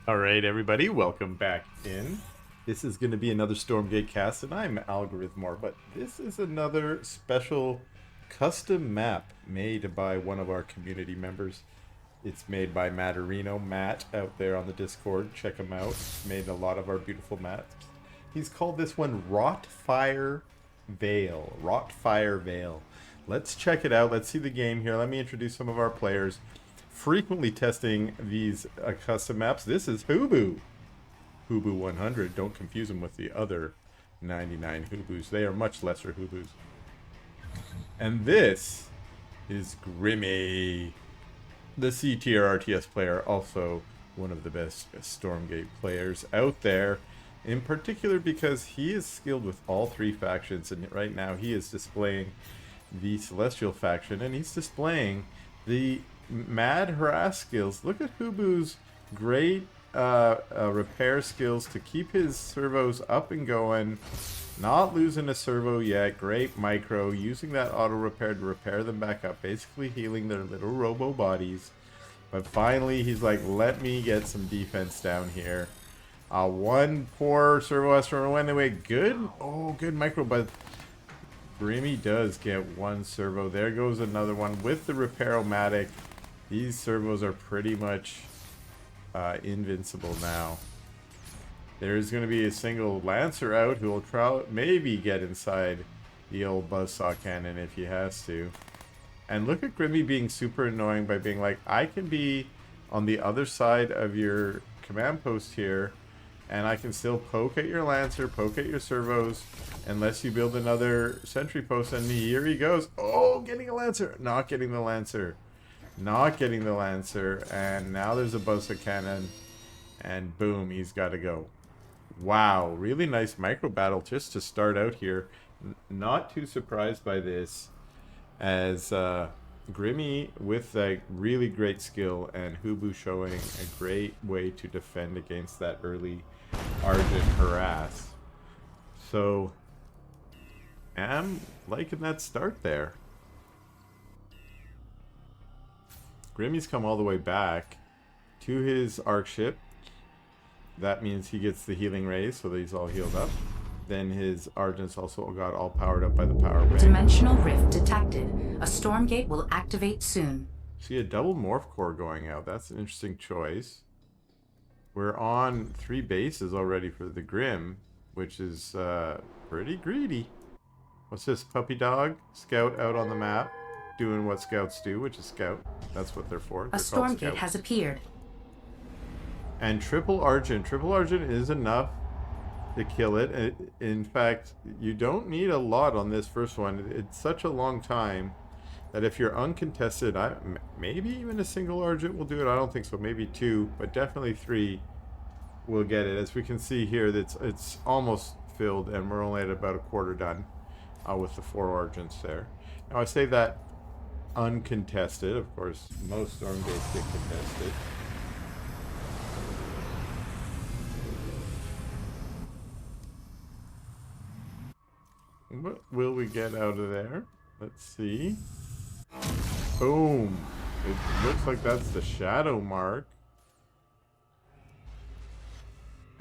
Alright everybody, welcome back in. This is going to be another Stormgate cast, and I'm Algorithmor, but this is another special custom map made by one of our community members. It's made by Matterino, Matt, out there on the Discord. Check him out. He's made a lot of our beautiful maps. He's called this one ROTFIRE VALE. ROTFIRE VALE. Let's check it out. Let's see the game here. Let me introduce some of our players. Frequently testing these custom maps. This is Hooboo100. Don't confuse them with the other 99 Hooboos. They are much lesser Hooboos. And this is Grimmy, the C tier RTS player, also one of the best Stormgate players out there. In particular because he is skilled with all three factions, and right now he is displaying the Celestial faction, and he's displaying the mad harass skills. Look at Hooboo's great repair skills to keep his servos up and going, not losing a servo yet. Great micro, using that auto repair to repair them back up, basically healing their little robo bodies. But finally he's like, let me get some defense down here. One poor servo has to run away. Good, good micro, but Grimmy does get one servo. There goes another one with the repair-o-matic. These servos are pretty much invincible now. There's going to be a single Lancer out who will try, maybe get inside the old buzzsaw cannon if he has to. And look at Grimmy being super annoying by being like, I can be on the other side of your command post here, and I can still poke at your Lancer, poke at your servos, unless you build another sentry post. And here he goes. Oh, getting a Lancer. Not getting the Lancer. Not getting the Lancer. And now there's a buzzsaw cannon. And boom, he's got to go. Wow, really nice micro battle just to start out here. Not too surprised by this, as Grimmy with a really great skill, and Hooboo showing a great way to defend against that early Argent harass. So I'm liking that start there. Grimmy's come all the way back to his arc ship. That means he gets the healing rays, so that he's all healed up. Then his Argents also got all powered up by the power bank. Dimensional rift detected. A Stormgate will activate soon. See a double morph core going out. That's an interesting choice. We're on 3 bases already for the Grim, which is pretty greedy. What's this? Puppy dog? Scout out on the map, doing what scouts do, which is scout. That's what they're for. A Stormgate has appeared. And triple Argent. Triple Argent is enough to kill it. In fact, you don't need a lot on this first one. It's such a long time that if you're uncontested, maybe even a single Argent will do it. I don't think so. Maybe 2, but definitely 3 will get it. As we can see here, it's almost filled, and we're only at about a quarter done with the 4 Argents there. Now I say that uncontested. Of course, most Stormgates get contested. What will we get out of there? Let's see. Boom. It looks like that's the shadow mark.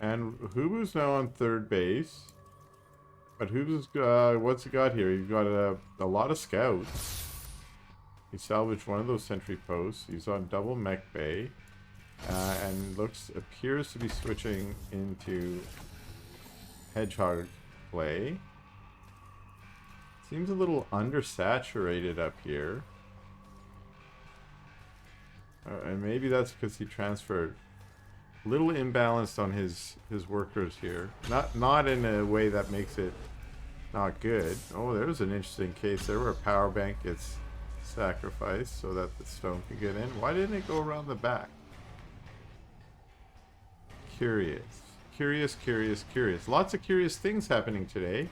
And Hooboo's now on 3rd base. But Hooboo's what's he got here? He's got a lot of scouts. He salvaged one of those sentry posts. He's on double mech bay. And appears to be switching into hedgehog play. Seems a little undersaturated up here. And maybe that's because he transferred. A little imbalanced on his workers here. Not in a way that makes it not good. Oh, there's an interesting case there where a power bank gets sacrificed so that the stone can get in. Why didn't it go around the back? Curious. Curious. Lots of curious things happening today.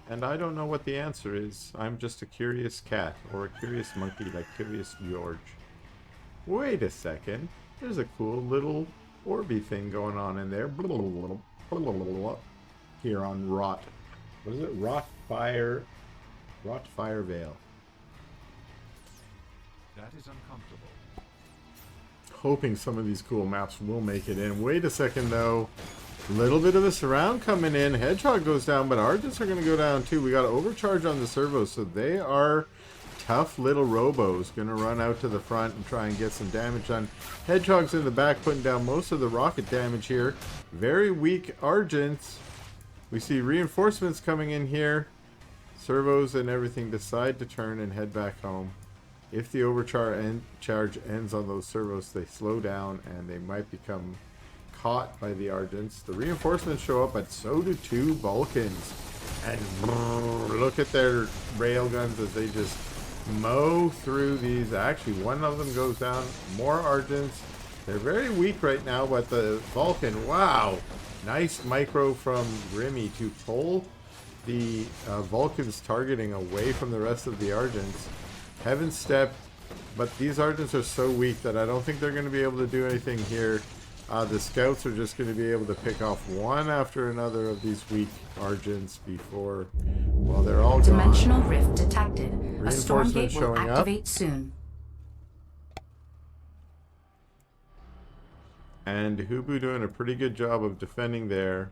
And I don't know what the answer is. I'm just a curious cat, or a curious monkey like Curious George. Wait a second. There's a cool little Orby thing going on in there. Here on Rot. What is it? ROTFIRE VALE. That is uncomfortable. hoping some of these cool maps will make it in. Wait a second, though. Little bit of a surround coming in. Hedgehog goes down, but Argents are going to go down too. We got overcharge on the servos, so they are tough little robos. Going to run out to the front and try and get some damage done. Hedgehog's in the back putting down most of the rocket damage here. Very weak Argents. We see reinforcements coming in here. Servos and everything decide to turn and head back home. If the overcharge ends on those servos, they slow down and they might become caught by the Argents. The reinforcements show up, but so do 2 Vulcans. And look at their railguns as they just mow through these. Actually, one of them goes down. More Argents. They're very weak right now, but the Vulcan, wow. Nice micro from Grimmy to pull the Vulcan's targeting away from the rest of the Argents. Heaven Step, but these Argents are so weak that I don't think they're going to be able to do anything here. The scouts are just going to be able to pick off one after another of these weak Argents before, well, they're all Dimensional gone. rift detected. A Stormgate will showing activate up. soon. And Hooboo doing a pretty good job of defending there.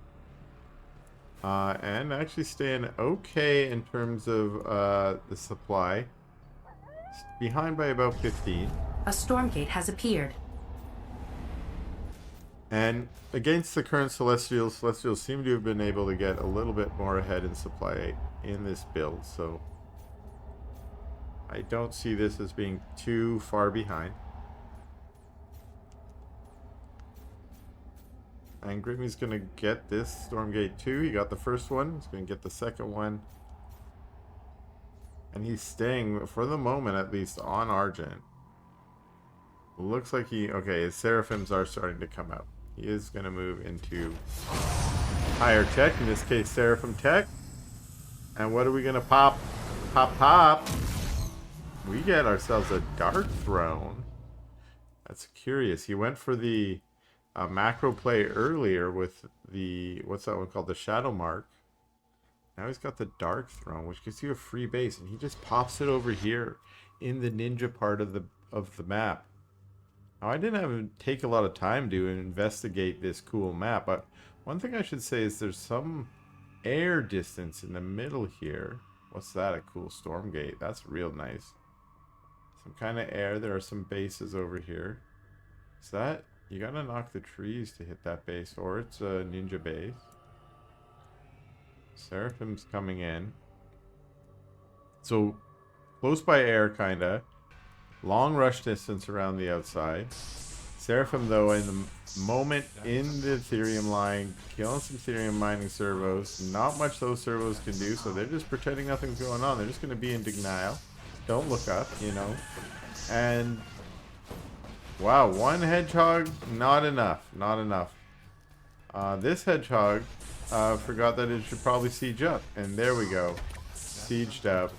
And actually staying okay in terms of the supply. Behind by about 15. A Stormgate has appeared. And against the current Celestials, Celestials seem to have been able to get a little bit more ahead in supply in this build, so I don't see this as being too far behind. And Grimmy's going to get this Stormgate 2. He got the first one. He's going to get the second one. And he's staying, for the moment at least, on Argent. Looks like okay, his Seraphims are starting to come out. He is going to move into higher tech, in this case Seraphim tech. And what are we going to pop? Pop. We get ourselves a Dark Throne. That's curious. He went for the macro play earlier with the, what's that one called? The Shadow Mark. Now he's got the Dark Throne, which gives you a free base. And he just pops it over here in the ninja part of the map. Now, I didn't have to take a lot of time to investigate this cool map, but one thing I should say is there's some air distance in the middle here. What's that? A cool Stormgate. That's real nice. Some kind of air. There are some bases over here. Is that? You gotta knock the trees to hit that base, or it's a ninja base. Seraphim's coming in. So, close by air, kinda. Long rush distance around the outside. Seraphim, though, in the moment in the Ethereum line, killing some Ethereum mining servos. Not much those servos can do, so they're just pretending nothing's going on. They're just going to be in denial. Don't look up, you know. And, wow, one hedgehog, not enough. Not enough. This hedgehog forgot that it should probably siege up. And there we go. Sieged up.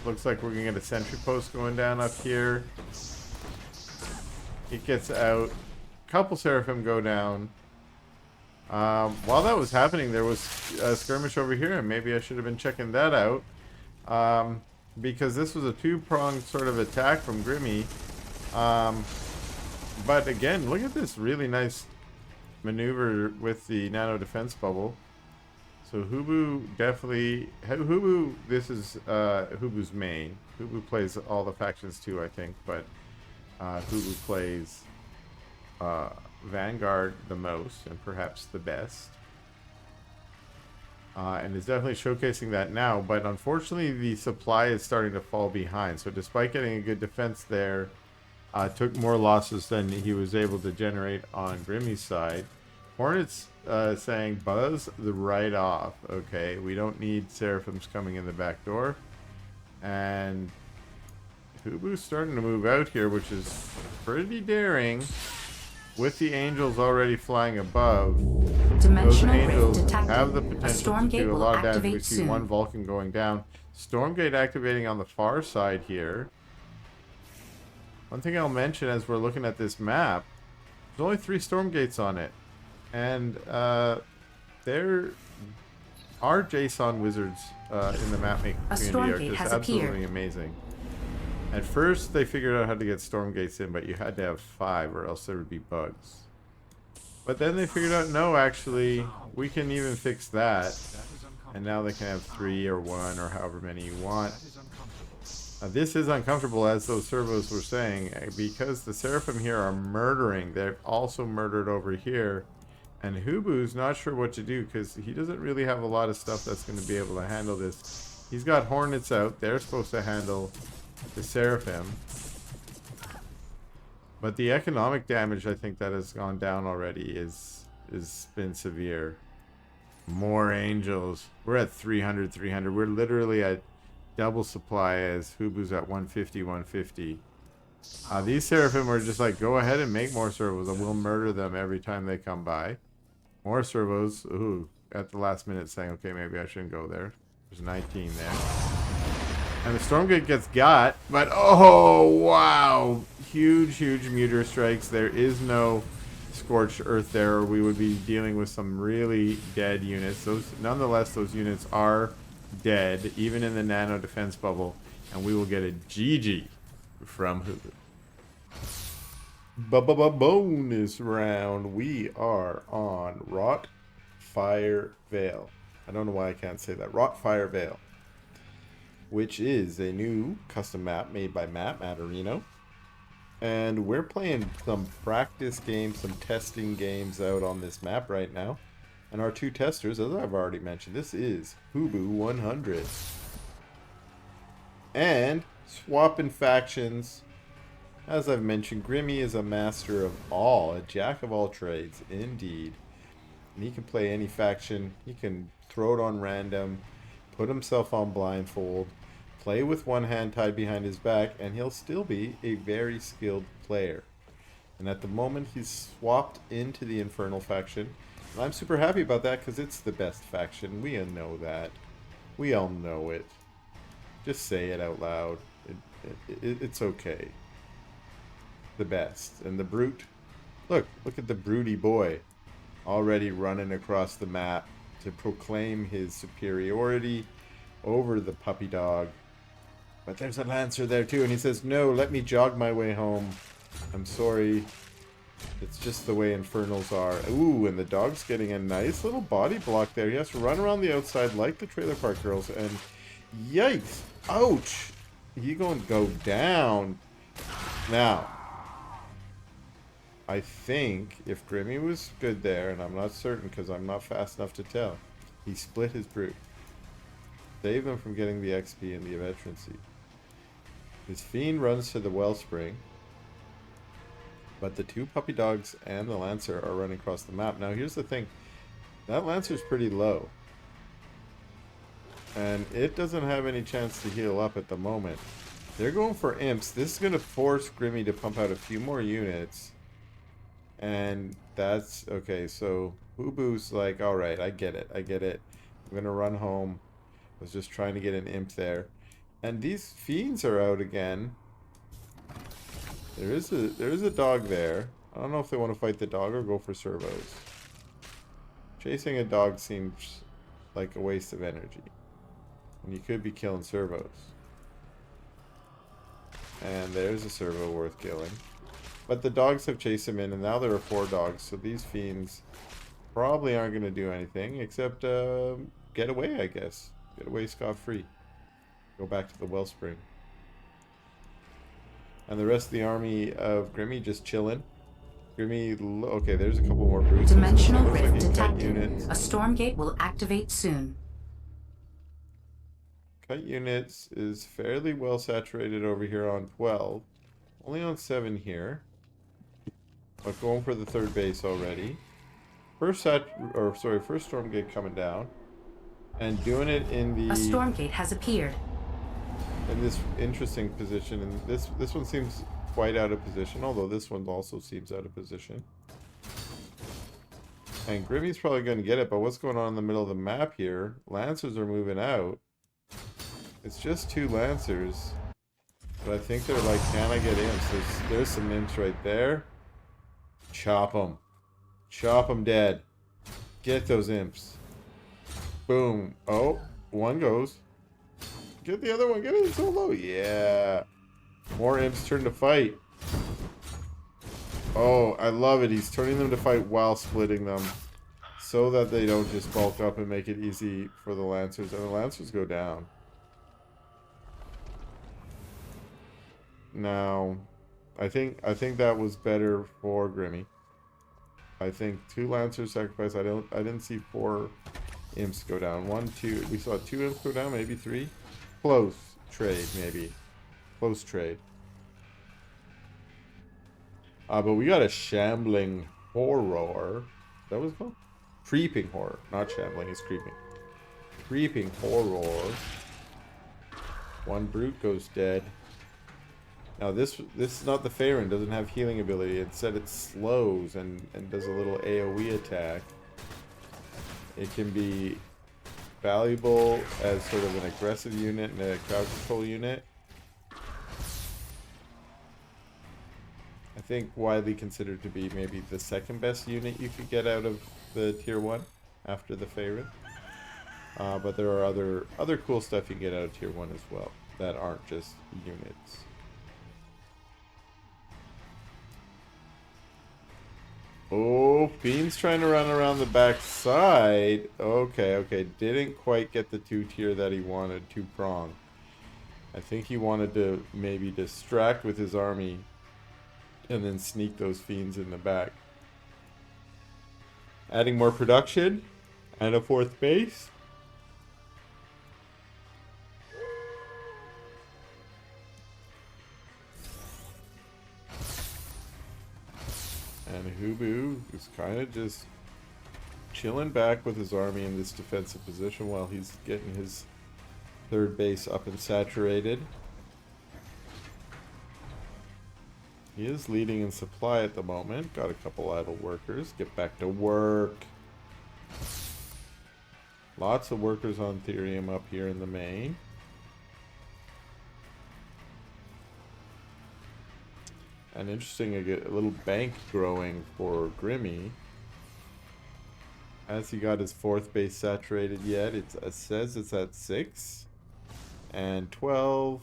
Looks like we're going to get a sentry post going down up here. It gets out. A couple Seraphim go down. While that was happening, there was a skirmish over here, and maybe I should have been checking that out. Because this was a two-pronged sort of attack from Grimmy. But again, look at this really nice maneuver with the nano defense bubble. So Hooboo definitely... Hooboo, this is Hooboo's main. Hooboo plays all the factions too, I think. But Hooboo plays Vanguard the most and perhaps the best. And is definitely showcasing that now. But unfortunately, the supply is starting to fall behind. So despite getting a good defense there, took more losses than he was able to generate on Grimmy's side. Hornets saying buzz the right off. Okay, we don't need Seraphims coming in the back door. And Hooboo's starting to move out here, which is pretty daring. With the angels already flying above, those angels have the potential to do a lot of damage. We see one Vulcan going down. Stormgate activating on the far side here. One thing I'll mention as we're looking at this map, there's only 3 Stormgates on it. And there are Jason wizards in the map making A community are Stormgate just has absolutely appeared. amazing. At first, they figured out how to get Stormgates in, but you had to have 5 or else there would be bugs. But then they figured out, no, actually, we can even fix that. And now they can have 3 or 1 or however many you want. This is uncomfortable, as those servos were saying, because the Seraphim here are murdering. They've also murdered over here. And Hooboo's not sure what to do because he doesn't really have a lot of stuff that's going to be able to handle this. He's got Hornets out. They're supposed to handle the Seraphim. But the economic damage, I think, that has gone down already is been severe. More angels. We're at 300. We're literally at double supply as Hooboo's at 150. These Seraphim are just like, go ahead and make more servos and we'll murder them every time they come by. More servos. Ooh, at the last minute saying, okay, maybe I shouldn't go there. There's 19 there. And the Stormgate gets got, but oh, wow. Huge meteor strikes. There is no scorched earth there, or we would be dealing with some really dead units. Nonetheless, those units are dead, even in the nano defense bubble, and we will get a GG from Hooboo. Bonus round. We are on ROTFIRE VALE. I don't know why I can't say that. ROTFIRE VALE, which is a new custom map made by Matterino. And we're playing some practice games, some testing games out on this map right now. And our 2 testers, as I've already mentioned, this is Hooboo100. And swapping factions. As I've mentioned, Grimmy is a master of all, a jack of all trades, indeed. And he can play any faction. He can throw it on random, put himself on blindfold, play with one hand tied behind his back, and he'll still be a very skilled player. And at the moment, he's swapped into the Infernal faction. And I'm super happy about that because it's the best faction. We all know that. We all know it. Just say it out loud. It's okay. The best. And the brute. Look at the broody boy already running across the map to proclaim his superiority over the puppy dog. But there's a Lancer there too, and he says, no, let me jog my way home. I'm sorry. It's just the way Infernals are. Ooh, and the dog's getting a nice little body block there. He has to run around the outside like the Trailer Park Girls, and yikes. Ouch. He's going to go down. Now, I think if Grimmy was good there, and I'm not certain because I'm not fast enough to tell, he split his brute. Save him from getting the XP and the veterancy. His Fiend runs to the Wellspring, but the 2 puppy dogs and the Lancer are running across the map. Now here's the thing, that Lancer's pretty low, and it doesn't have any chance to heal up at the moment. They're going for imps. This is going to force Grimmy to pump out a few more units, and that's okay. So Hooboo's like, alright, I get it, I'm going to run home. I was just trying to get an imp there. And these fiends are out again. There is a dog there. I don't know if they want to fight the dog or go for servos. Chasing a dog seems like a waste of energy. And you could be killing servos. And there's a servo worth killing. But the dogs have chased him in, and now there are 4 dogs. So these fiends probably aren't going to do anything except get away, I guess. Get away scot-free. Go back to the Wellspring. And the rest of the army of Grimmy just chilling. Grimmy, okay, there's a couple more brutes. Dimensional Looks like rift he cut detected. units. A Stormgate will activate soon. Cut units is fairly well saturated over here on 12. Only on 7 here. But going for the 3rd base already. First Stormgate coming down. And doing it in the... A Stormgate has appeared. In this interesting position. And this one seems quite out of position. Although this one also seems out of position. And Grimmy's probably going to get it. But what's going on in the middle of the map here? Lancers are moving out. It's just 2 Lancers. But I think they're like, can I get imps? There's some imps right there. Chop them. Chop them dead. Get those imps. Boom. Oh, One goes. Get the other one. Get it solo. Yeah. More imps turn to fight. Oh, I love it. He's turning them to fight while splitting them. So that they don't just bulk up and make it easy for the Lancers. And the Lancers go down. Now, I think that was better for Grimmy. I think 2 Lancers sacrifice. I didn't see 4 imps go down. 1, 2. We saw 2 imps go down, maybe 3. Close trade, maybe. Close trade. But we got a shambling horror. That was called? Creeping horror. Not shambling, it's creeping. Creeping horror. 1 brute goes dead. Now this is not the Farron, doesn't have healing ability. Instead it slows and does a little AoE attack. It can be valuable as sort of an aggressive unit and a crowd control unit. I think widely considered to be maybe the 2nd best unit you could get out of the tier 1 after the Farron. But there are other cool stuff you can get out of tier 1 as well that aren't just units. Oh, Fiend's trying to run around the back side. Okay. Didn't quite get the 2-tier that he wanted, 2-prong. I think he wanted to maybe distract with his army and then sneak those Fiends in the back. Adding more production and a 4th base. And Hooboo is kind of just chilling back with his army in this defensive position while he's getting his 3rd base up and saturated. He is leading in supply at the moment. Got a couple idle workers. Get back to work. Lots of workers on Therium up here in the main. And interesting, a little bank growing for Grimmy. Has he got his 4th base saturated yet? It says it's at 6. And 12.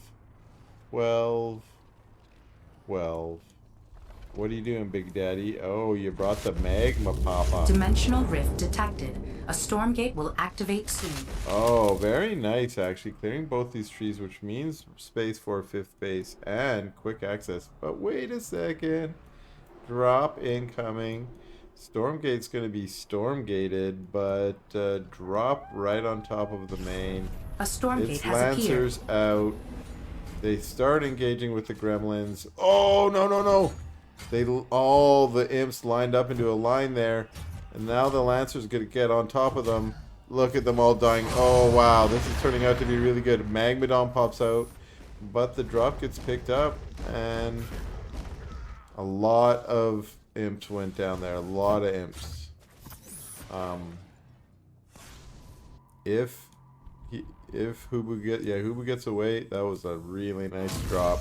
12. 12. What are you doing, Big Daddy? Oh, you brought the magma, Papa. Dimensional rift detected. A Stormgate will activate soon. Oh, very nice, actually. Clearing both these trees, which means space for 5th base and quick access. But wait a second. Drop incoming. Stormgate's going to be Stormgated, but drop right on top of the main. A Stormgate It's has appeared. Lancers out. They start engaging with the gremlins. Oh, no. All the imps lined up into a line there. And now the Lancers going to get on top of them. Look at them all dying. Oh, wow. This is turning out to be really good. Magmadon pops out. But the drop gets picked up. And a lot of imps went down there. A lot of imps. If Hooboo gets away, that was a really nice drop.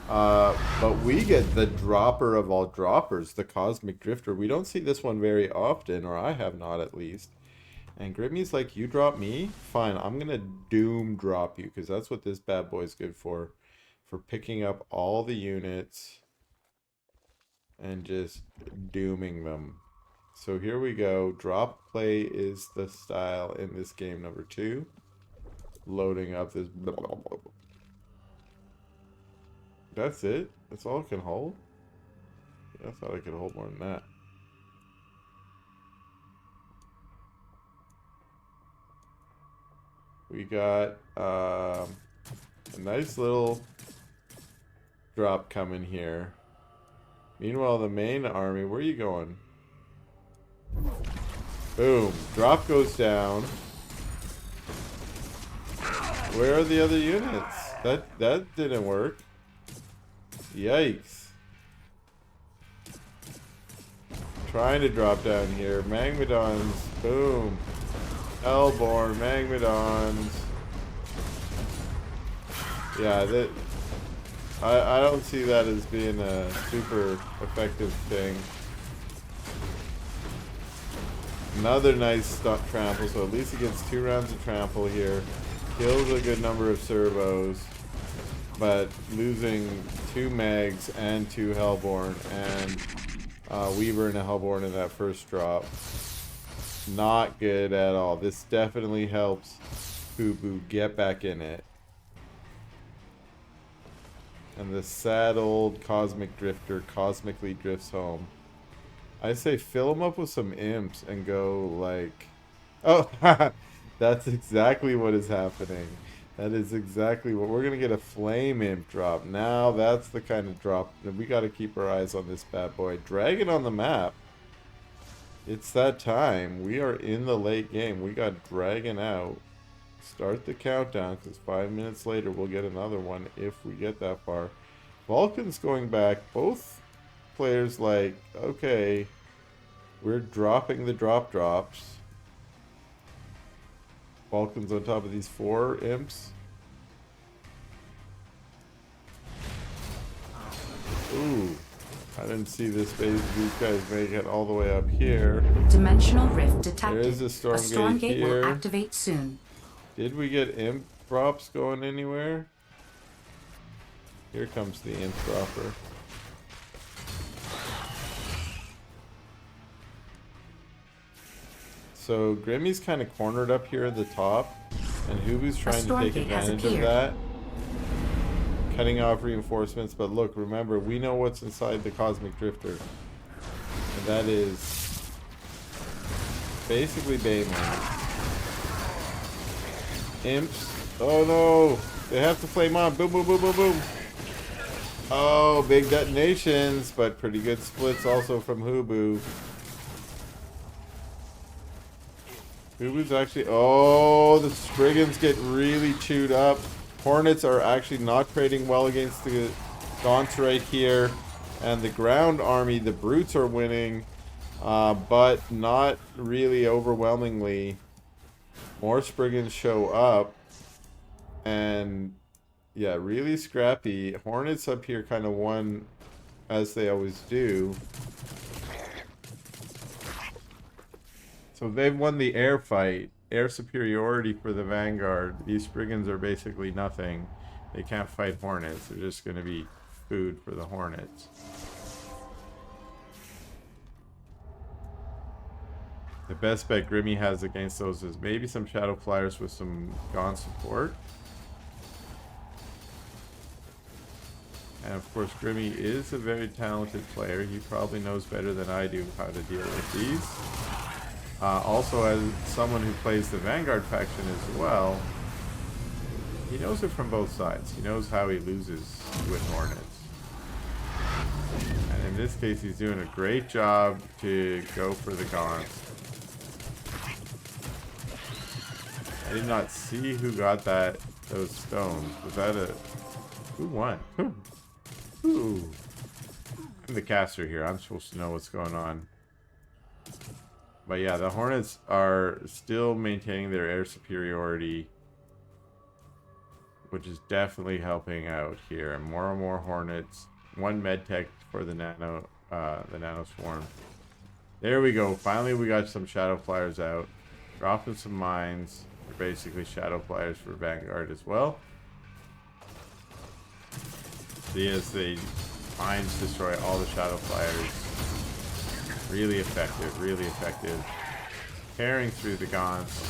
But we get the dropper of all droppers, the Cosmic Drifter. We don't see this one very often, or I have not at least. And Grimmy's like, you drop me? Fine, I'm gonna doom drop you, because that's what this bad boy's good for picking up all the units and just dooming them. So here we go. Drop play is the style in this game number 2. Loading up this. That's it? That's all it can hold? I thought I could hold more than that. We got a nice little drop coming here. Meanwhile, the main army, where are you going? Boom. Drop goes down. Where are the other units? That didn't work. Yikes. Trying to drop down here. Magmadons. Boom. Hellborn. Magmadons. Yeah, I don't see that as being a super effective thing. Another nice trample, so at least he gets 2 rounds of trample here. Kills a good number of servos, but losing 2 Megs and 2 Hellborn and Weaver and a Hellborn in that first drop. Not good at all. This definitely helps Hooboo get back in it. And the sad old Cosmic Drifter cosmically drifts home. I say fill him up with some imps and go like... Oh, that's exactly what is happening. That is exactly what... We're going to get a flame imp drop. Now that's the kind of drop that we got to keep our eyes on this bad boy. Dragon on the map. It's that time. We are in the late game. We got Dragon out. Start the countdown because 5 minutes later we'll get another one if we get that far. Vulcan's going back. Both players like, okay, we're dropping the drops. Vulcan's on top of these 4 imps. Ooh, I didn't see this phase. These guys make it all the way up here. Dimensional rift detected. There is a Stormgate here. Will activate soon. Did we get imp drops going anywhere? Here comes the imp dropper. So Grimmy's kind of cornered up here at the top, and Hooboo's trying to take advantage of that. Cutting off reinforcements, but look, remember, we know what's inside the Cosmic Drifter. And that is basically Bayman. Imps. Oh no! They have to flame on. Boom, boom, boom, boom, boom. Oh, big detonations, but pretty good splits also from Hooboo. Hooboo's actually... Oh, the Spriggans get really chewed up. Hornets are actually not trading well against the Gaunts right here. And the ground army, the Brutes are winning, but not really overwhelmingly. More Spriggans show up. And yeah, really scrappy. Hornets up here kind of won as they always do. So they've won the air fight. Air superiority for the Vanguard. These Spriggans are basically nothing. They can't fight Hornets. They're just going to be food for the Hornets. The best bet Grimmy has against those is maybe some Shadow Flyers with some Gaunt support. And of course Grimmy is a very talented player. He probably knows better than I do how to deal with these. Also, as someone who plays the Vanguard faction as well, he knows it from both sides. He knows how he loses with Hornets. And in this case, he's doing a great job to go for the Gaunts. I did not see who got those stones. Was that a... Who won? Who? I'm the caster here. I'm supposed to know what's going on. But yeah, the Hornets are still maintaining their air superiority, which is definitely helping out here. More and more Hornets. 1 medtech for the nano swarm. There we go. Finally, we got some Shadow Flyers out. Dropping some mines. They're basically Shadow Flyers for Vanguard as well. See, as the mines destroy all the Shadow Flyers. Really effective, really effective. Tearing through the Gaunts.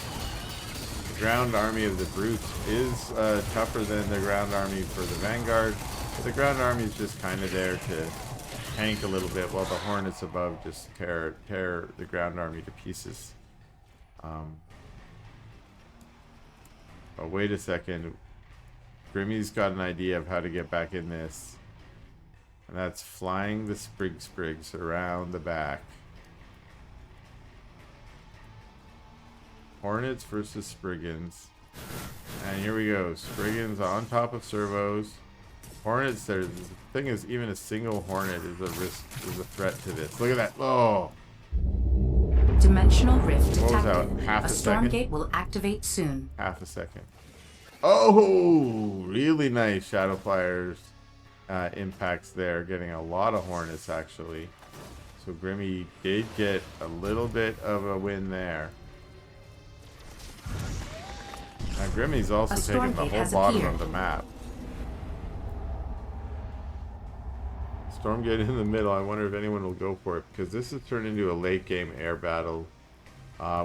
The ground army of the Brutes is tougher than the ground army for the Vanguard. But the ground army is just kind of there to tank a little bit while the Hornets above just tear the ground army to pieces. But wait a second. Grimmy's got an idea of how to get back in this. And that's flying the Sprigs around the back. Hornets versus Spriggans. And here we go. Spriggans on top of servos. Hornets, the thing is, even a single Hornet is a risk, is a threat to this. Look at that. Oh! Dimensional rift detected. Out? Half a second? Stormgate will activate soon. Half a second. Oh! Really nice Shadow Flyers impacts there. Getting a lot of Hornets, actually. So Grimmy did get a little bit of a win there. Now Grimmy's also taking the whole bottom of the map. Stormgate in the middle. I wonder if anyone will go for it, because this has turned into a late game air battle.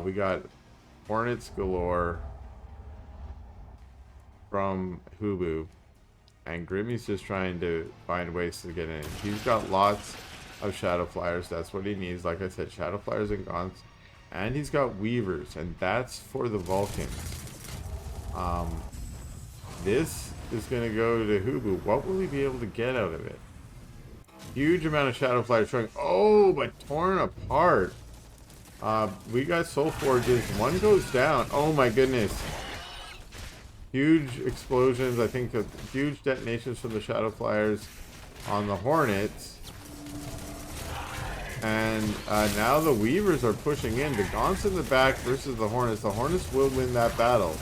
We got Hornets galore from Hooboo, and Grimmy's just trying to find ways to get in. He's got lots of Shadow Flyers. That's what he needs. Like I said, Shadow Flyers and Gaunts. And he's got Weavers, and that's for the Vulcans. This is going to go to Hooboo. What will he be able to get out of it? Huge amount of Shadow Flyers showing. Oh, but torn apart. We got Soul Forges. One goes down. Oh my goodness. Huge explosions. I think huge detonations from the Shadow Flyers on the Hornets. And now the Weavers are pushing in. The Gaunts in the back versus the Hornets. The Hornets will win that battle.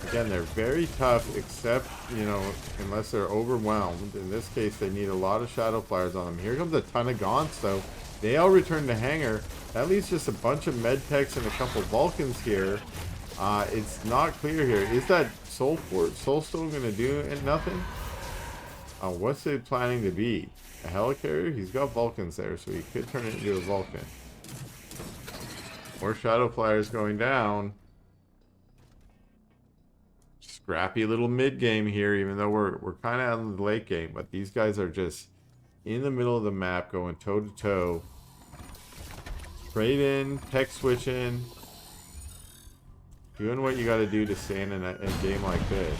Again, they're very tough, except, you know, unless they're overwhelmed. In this case, they need a lot of Shadow Flyers on them. Here comes a ton of Gaunts, though. They all return to hangar. That leaves just a bunch of Medtechs and a couple Vulcans here. It's not clear here. Is that Soulstone going to do nothing? What's it planning to be? A helicarrier? He's got Vulcans there, so he could turn it into a Vulcan. More Shadow Flyers going down. Scrappy little mid game here, even though we're kind of out in the late game, but these guys are just in the middle of the map going toe to toe. Straight in, tech switching, doing what you got to do to stay in a game like this.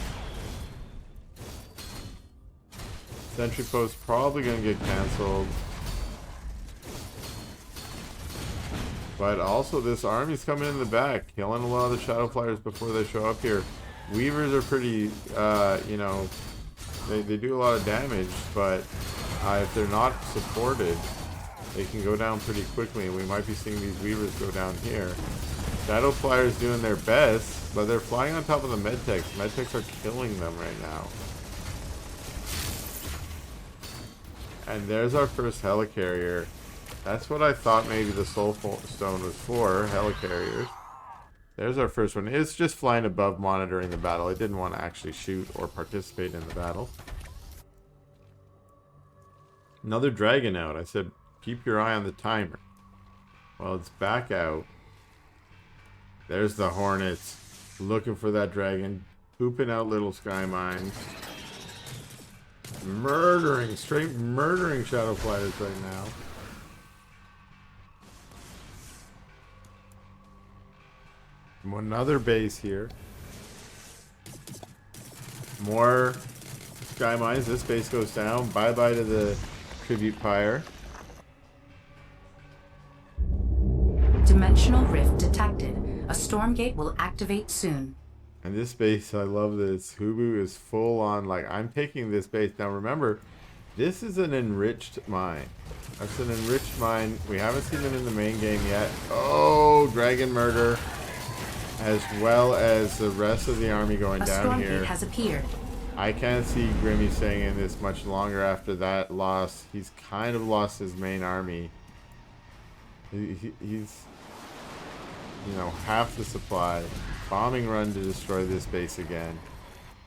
Sentry post probably going to get cancelled. But also this army's coming in the back, killing a lot of the Shadow Flyers before they show up here. Weavers are pretty, you know, they do a lot of damage, but if they're not supported, they can go down pretty quickly, and we might be seeing these Weavers go down here. Shadow Flyers doing their best, but they're flying on top of the Medtechs. Medtechs are killing them right now. And there's our first helicarrier. That's what I thought maybe the Soul Stone was for, helicarriers. There's our first one. It's just flying above monitoring the battle. It didn't want to actually shoot or participate in the battle. Another dragon out. I said, keep your eye on the timer. Well, it's back out. There's the Hornets. Looking for that dragon. Pooping out little sky mines. Murdering, straight murdering Shadow Flyers right now. Another base here. More sky mines. This base goes down. Bye bye to the tribute pyre. Dimensional rift detected. A Stormgate will activate soon. And this base, I love this. Hooboo is full on, like, I'm taking this base. Now remember, this is an enriched mine. That's an enriched mine. We haven't seen it in the main game yet. Oh, dragon murder. As well as the rest of the army going down here. A Stormgate has appeared. I can't see Grimmy staying in this much longer after that loss. He's kind of lost his main army. He's, you know, half the supply. Bombing run to destroy this base again.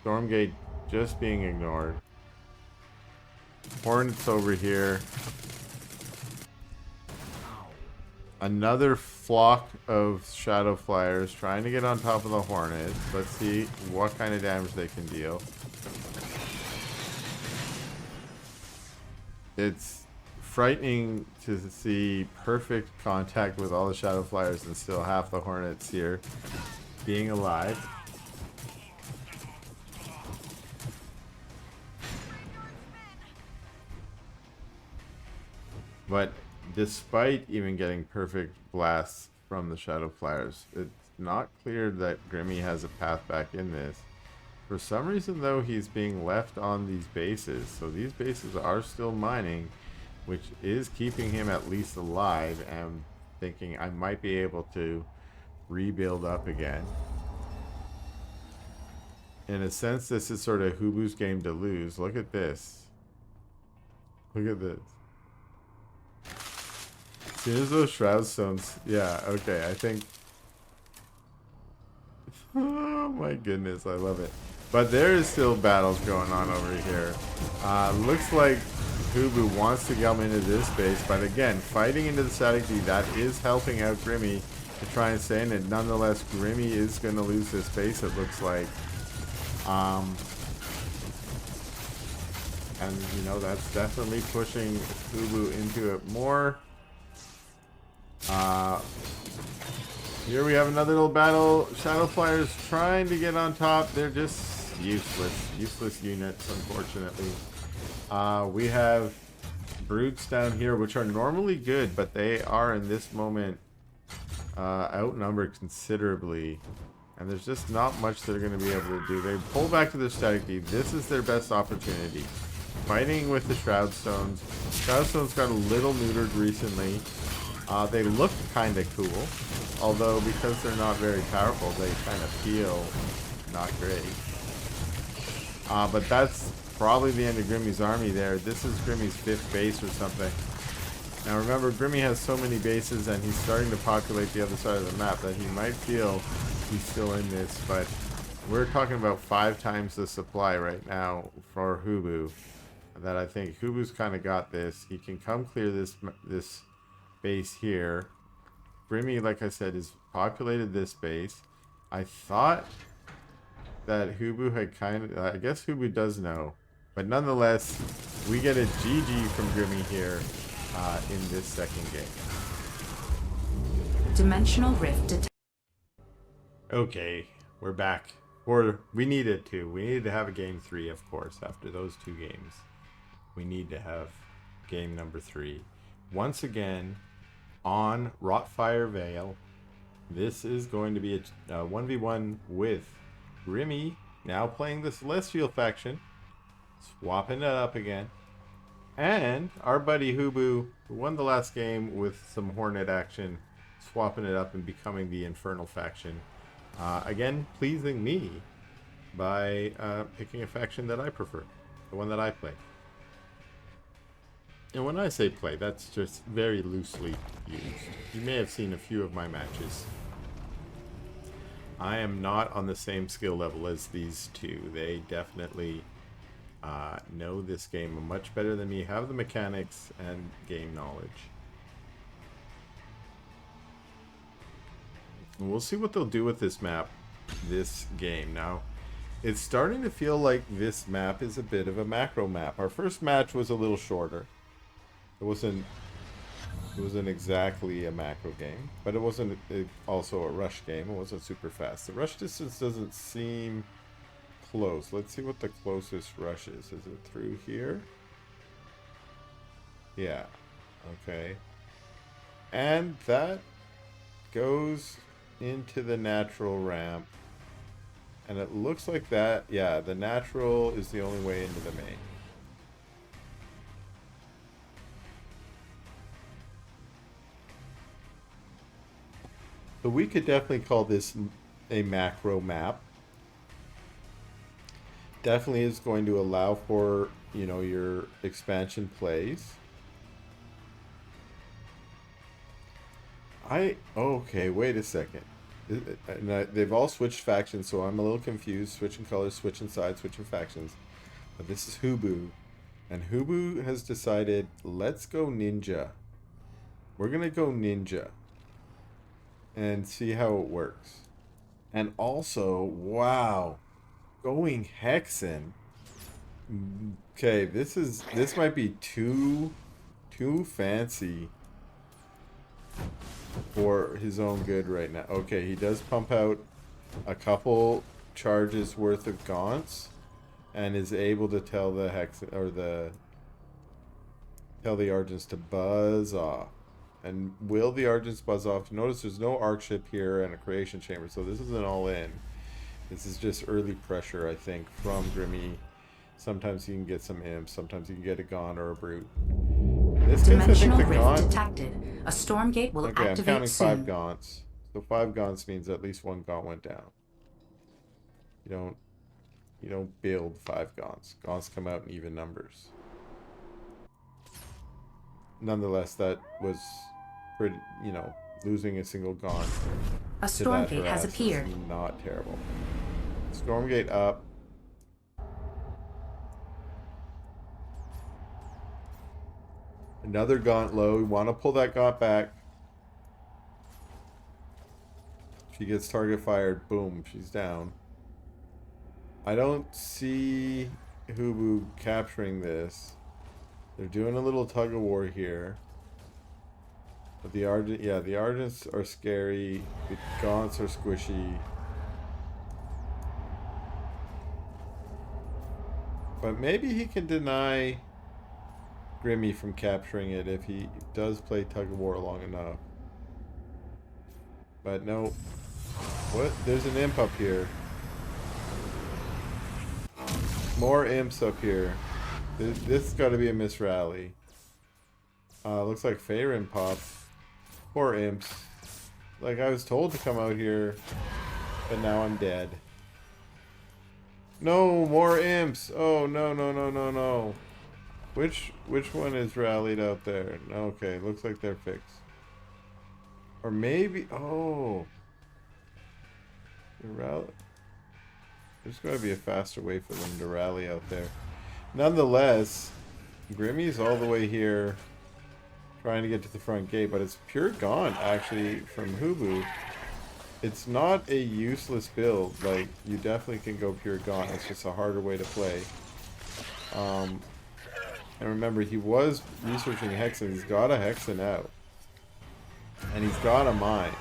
Stormgate just being ignored. Hornets over here. Another flock of Shadow Flyers trying to get on top of the Hornets. Let's see what kind of damage they can deal. It's frightening to see perfect contact with all the Shadow Flyers and still half the Hornets here being alive. But despite even getting perfect blasts from the Shadow Flyers, it's not clear that Grimmy has a path back in this. For some reason, though, he's being left on these bases. So these bases are still mining, which is keeping him at least alive and thinking I might be able to rebuild up again. In a sense, this is sort of Hooboo's game to lose. Look at this. Look at this. Here's those shroud stones. Yeah, okay, I think. Oh my goodness, I love it. But there is still battles going on over here. Looks like Hooboo wants to come into this base, but again, fighting into the static D, that is helping out Grimmy to try and stay in it. Nonetheless, Grimmy is going to lose this base, it looks like. And, you know, that's definitely pushing Hooboo into it more. Here we have another little battle. Shadow Flyers trying to get on top. They're just useless. Useless units, unfortunately. We have Brutes down here, which are normally good, but they are in this moment outnumbered considerably. And there's just not much they're going to be able to do. They pull back to their static D. This is their best opportunity. Fighting with the Shroud Stones. Shroud Stones got a little neutered recently. They look kind of cool. Although, because they're not very powerful, they kind of feel not great. But that's probably the end of Grimmy's army there. This is Grimmy's 5th base or something. Now remember, Grimmy has so many bases and he's starting to populate the other side of the map that he might feel he's still in this, but we're talking about 5 times the supply right now for Hooboo. That I think Hooboo's kind of got this. He can come clear this base here. Grimmy, like I said, has populated this base. I thought that Hooboo had kind of... I guess Hooboo does know. But nonetheless, we get a GG from Grimmy here in this second game. Dimensional rift detected. Okay, we're back. Or we needed to. We needed to have a game 3, of course, after those 2 games. We need to have game number 3. Once again, on ROTFIRE VALE. This is going to be a 1v1 with Grimmy, now playing the Celestial faction, swapping it up again, and our buddy Hooboo, who won the last game with some Hornet action, swapping it up and becoming the Infernal faction. Again, pleasing me by picking a faction that I prefer, the one that I play. And when I say play, that's just very loosely used. You may have seen a few of my matches. I am not on the same skill level as these two. They definitely know this game much better than me, have the mechanics and game knowledge. And we'll see what they'll do with this map, this game. Now, it's starting to feel like this map is a bit of a macro map. Our first match was a little shorter. It wasn't exactly a macro game, but it wasn't also a rush game. It wasn't super fast. The rush distance doesn't seem close. Let's see what the closest rush is. Is it through here? Yeah. Okay. And that goes into the natural ramp. And it looks like that, yeah, the natural is the only way into the main. So we could definitely call this a macro map. Definitely is going to allow for, you know, your expansion plays. Okay, wait a second. They've all switched factions, so I'm a little confused. Switching colors, switching sides, switching factions. But this is Hooboo. And Hooboo has decided, let's go ninja. We're going to go ninja. And see how it works. And also, wow, going Hexen. Okay, this might be too fancy for his own good right now. Okay, he does pump out a couple charges worth of gaunts and is able to tell the Hexen or tell the Argents to buzz off. And will the Argents buzz off? Notice there's no arc ship here and a creation chamber, so this isn't all in. This is just early pressure, I think, from Grimmy. Sometimes you can get some imps, sometimes you can get a Gaunt or a Brute. This case, I think the Gaunt... detected. A Stormgate will Okay, activate I'm counting soon. 5 Gaunts. So 5 Gaunts means at least 1 Gaunt went down. You don't build 5 Gaunts. Gaunts come out in even numbers. Nonetheless, that was for, you know, losing a single gaunt. A Stormgate has appeared. Not terrible. Stormgate up. Another gaunt low. We want to pull that gaunt back. She gets target fired. Boom. She's down. I don't see Hooboo capturing this. They're doing a little tug of war here. But the Argent, yeah, the Argents are scary. The gaunts are squishy. But maybe he can deny Grimmy from capturing it if he does play tug of war long enough. But no. What? There's an imp up here. More imps up here. This has got to be a misrally. Looks like Faerun popped. Poor imps. Like, I was told to come out here, but now I'm dead. No, more imps! Oh, no, no, no, no, no. Which one is rallied out there? Okay, looks like they're fixed. Or maybe... Oh. There's got to be a faster way for them to rally out there. Nonetheless, Grimmy's all the way here trying to get to the front gate, but it's pure gaunt actually from Hooboo. It's not a useless build. Like, you definitely can go pure gaunt. It's just a harder way to play. And remember, he was researching Hexen. He's got a Hexen out. And he's got a mine.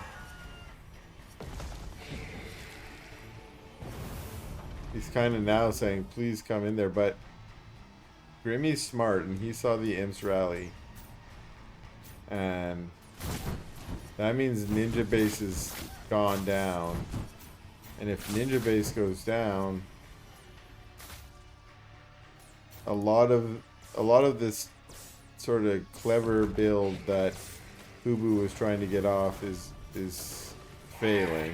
He's kind of now saying, please come in there, but Grimmy's smart, and he saw the imps rally. And that means Ninja Base is gone down. And if Ninja Base goes down, a lot of this sort of clever build that Hooboo was trying to get off is failing.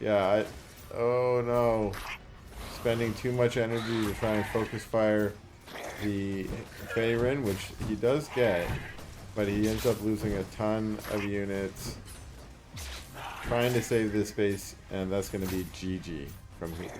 Yeah, oh no. Spending too much energy to try and focus fire the Faerun, which he does get, but he ends up losing a ton of units. Trying to save this base, and that's going to be GG from here.